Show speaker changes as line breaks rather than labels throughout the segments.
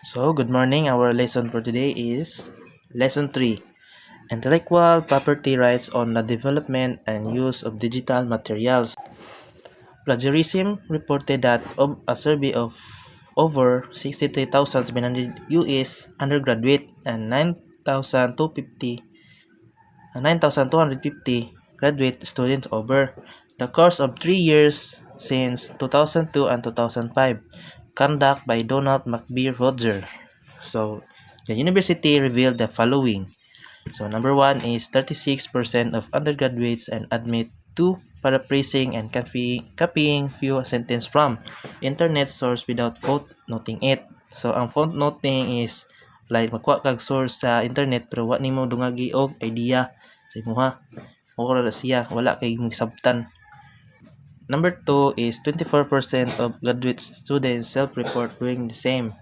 So, good morning. Our lesson for today is Lesson 3, Intellectual Property Rights on the Development and Use of Digital Materials. Plagiarism reported that of a survey of over 63,700 US undergraduate and 9,250 graduate students over the course of 3 years since 2002 and 2005, conducted by Donald McBee Roger. So, the university revealed the following. So, number one is 36% of undergraduates and admit to paraphrasing and copying few sentence from internet source without footnoting it. So, ang footnoting is like makuha kag source sa internet pero wa nimo dungagi og idea sa imuha. O na siya, wala kay sabtan. Number 2 is 24% of graduate students self-report doing the same.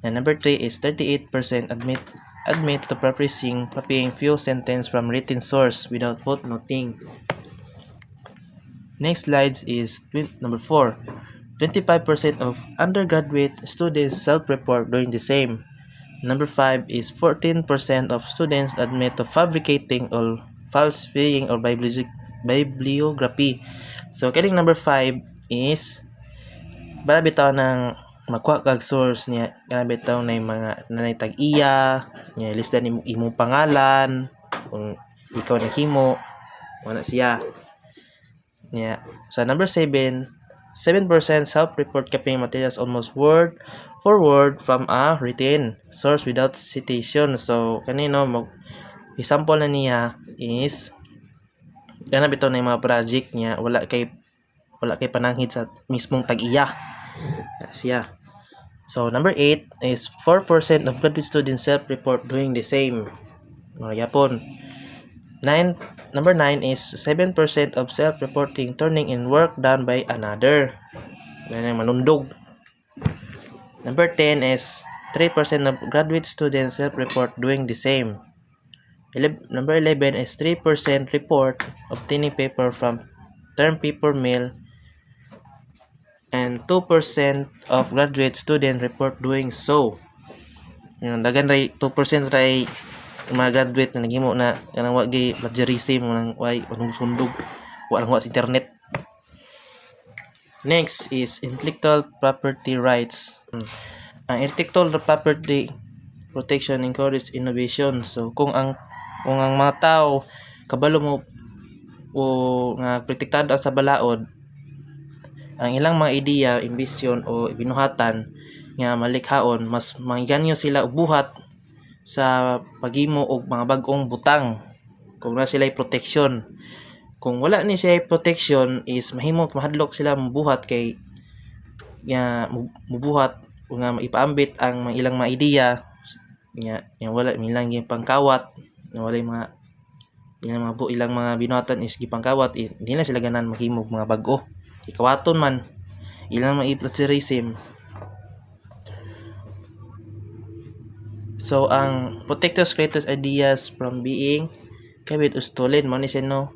And number 3 is 38% admit to copying few sentence from written source without footnoting. Next slides is number 4. 25% of undergraduate students self-report doing the same. Number 5 is 14% of students admit to fabricating or falsifying or bibliography. So, kining number 5 is bala bitaw ng makuha kag source niya, kana bitaw na mga nanay tag-iya niya, lista ni imong pangalan kung ikaw naghimo wala siya niya. Sa number 7 7% self-report copying materials almost word for word from a written source without citation. So kanino mag example na niya is kana bitaw na mga project niya, wala kay pananghid sa mismong tag-iya siya. So, number 8 is 4% of graduate students self-report doing the same. Mga yapon. Number 9 is 7% of self-reporting turning in work done by another. Yan yung manundog. Number 10 is 3% of graduate students self-report doing the same. Number 11 is 3% report obtaining paper from term paper mill, and 2% of graduate student report doing so. Yung dagan ray 2% ray mga graduate na naghimo na kanang wa gi plagiarism nang way anong sundog wa lang wa sa internet. Next is intellectual property rights. Ang intellectual property protection encourage innovation. So kung ang mga tao kabalo mo o nga protektado sa balaod ang ilang mga ideya, imbisyon o binuhatan nga malikhaon, mas mangganyo sila og buhat sa paghimo og mga bag-ong butang kung na sila protection. Kung wala ni siya protection is mahimo mahadlok sila mabuhat kay nga mubuhat o nga ipaambit ang mga ilang mga ideya nga wala milang pangkawat nga wala ilang mga binuhatan is gipangkawat, hindi na sila ganan maghimo og mga bag-o ikawaton man ilang ma-plagiarism. So ang protectors creators ideas from being copied or stolen mo ni sino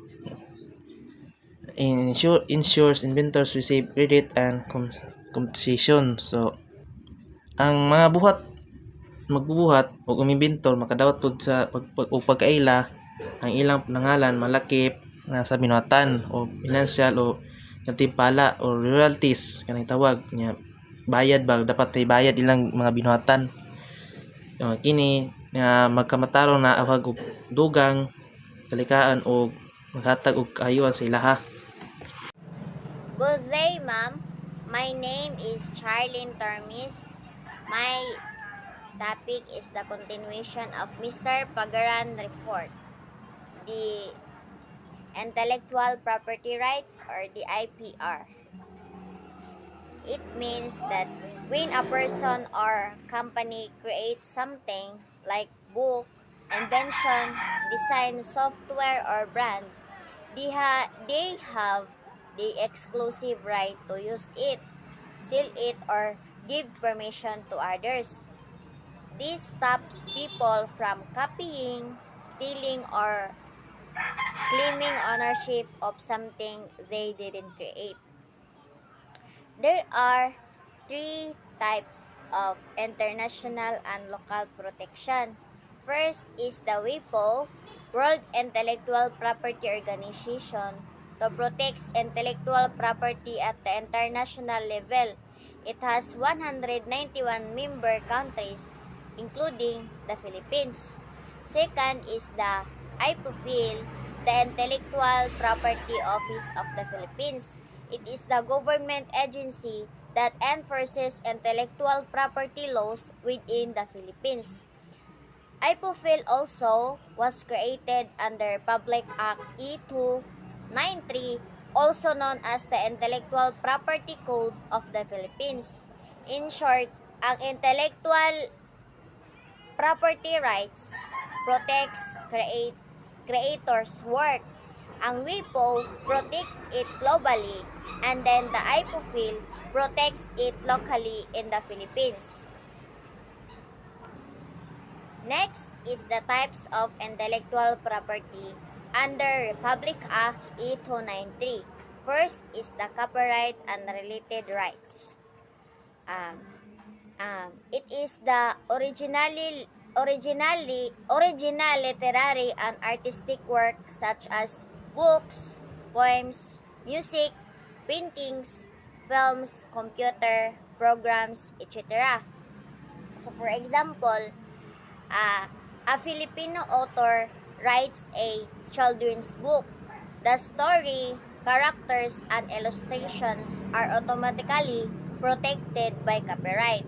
ensures inventors receive credit and compensation. So ang mga magbubuhat o umimbintor makadawat pud sa pagkaila ang ilang nangalan malakip na sa binuhatan o financial o gantimpala o royalties kanang tawag nya bayad ba dapat tay bayad ilang mga binuhatan. Kini nga magkamatarong na awag og dugang kalikaan o maghatag og kaayuan sa ilaha.
Good day, ma'am. My name is Charlene Tormis. My topic is the continuation of Mr. Pagaran report. The Intellectual Property Rights or the IPR. It means that when a person or company creates something like book, invention, design, software, or brand, they have the exclusive right to use it, sell it, or give permission to others. This stops people from copying, stealing, or claiming ownership of something they didn't create. There are three types of international and local protection. First is the WIPO, World Intellectual Property Organization, to protect intellectual property at the international level. It has 191 member countries, including the Philippines. Second is the IPOPHIL, the Intellectual Property Office of the Philippines. It is the government agency that enforces intellectual property laws within the Philippines. IPOPHIL also was created under Public Act E293, also known as the Intellectual Property Code of the Philippines. In short, ang intellectual property rights protects creators' work. Ang WIPO protects it globally, and then the IPOPHIL protects it locally in the Philippines. Next is the types of intellectual property under Republic Act E293. First is the copyright and related rights. It is the original literary and artistic work such as books, poems, music, paintings, films, computer programs, etc. So for example, a Filipino author writes a children's book. The story, characters, and illustrations are automatically protected by copyright.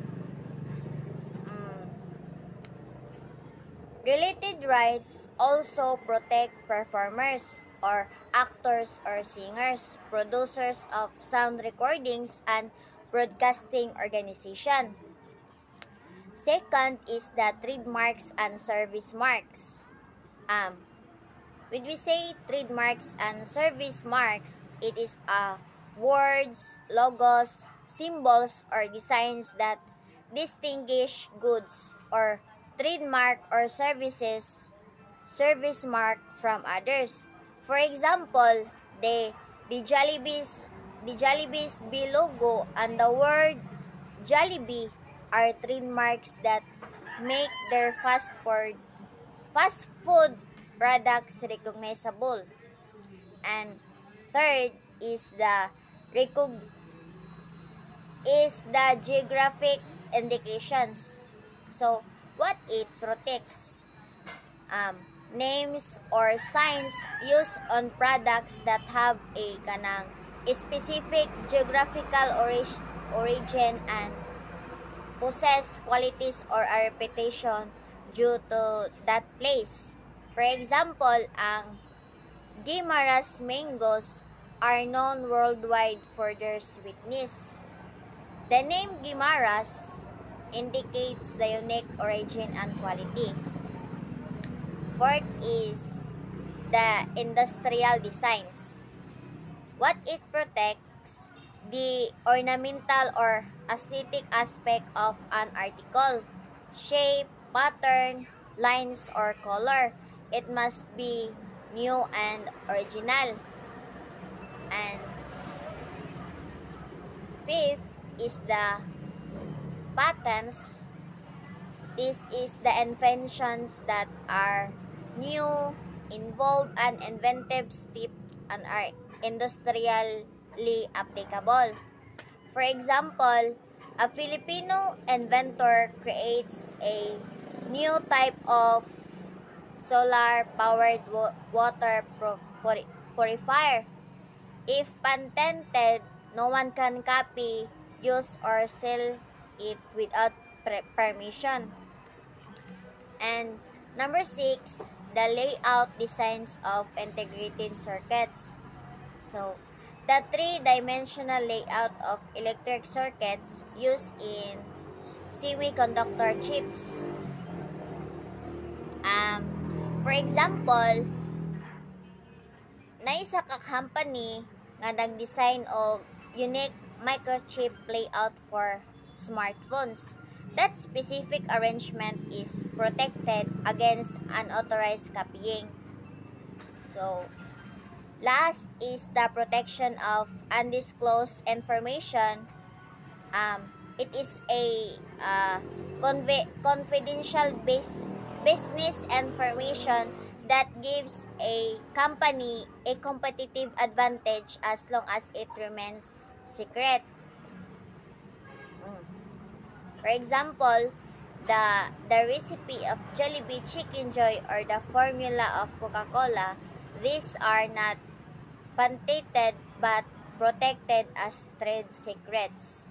Related rights also protect performers or actors or singers, producers of sound recordings, and broadcasting organization. Second is the trademarks and service marks. When we say trademarks and service marks, it is words, logos, symbols, or designs that distinguish goods or trademark or service mark from others. For example, the Jollibee's B logo and the word Jollibee are trademarks that make their fast food products recognizable. And third is the geographic indications. So what it protects? Names or signs used on products that have a specific geographical origin and possess qualities or a reputation due to that place. For example, ang Guimaras mangoes are known worldwide for their sweetness. The name Guimaras indicates the unique origin and quality. Fourth is the industrial designs. What it protects? The ornamental or aesthetic aspect of an article. Shape, pattern, lines, or color. It must be new and original. And fifth is the patents. This is the inventions that are new, involved, and inventive step and are industrially applicable. For example, a Filipino inventor creates a new type of solar-powered water purifier. If patented, no one can copy, use, or sell it without permission. And number 6, the layout designs of integrated circuits. So, the three-dimensional layout of electric circuits used in semiconductor chips. For example, naisa ka company nga nag-design og unique microchip layout for smartphones. That specific arrangement is protected against unauthorized copying. So, last is the protection of undisclosed information. It is a confidential business information that gives a company a competitive advantage as long as it remains secret. Mm. For example, the recipe of Jollibee Chicken Joy or the formula of Coca-Cola, these are not patented but protected as trade secrets.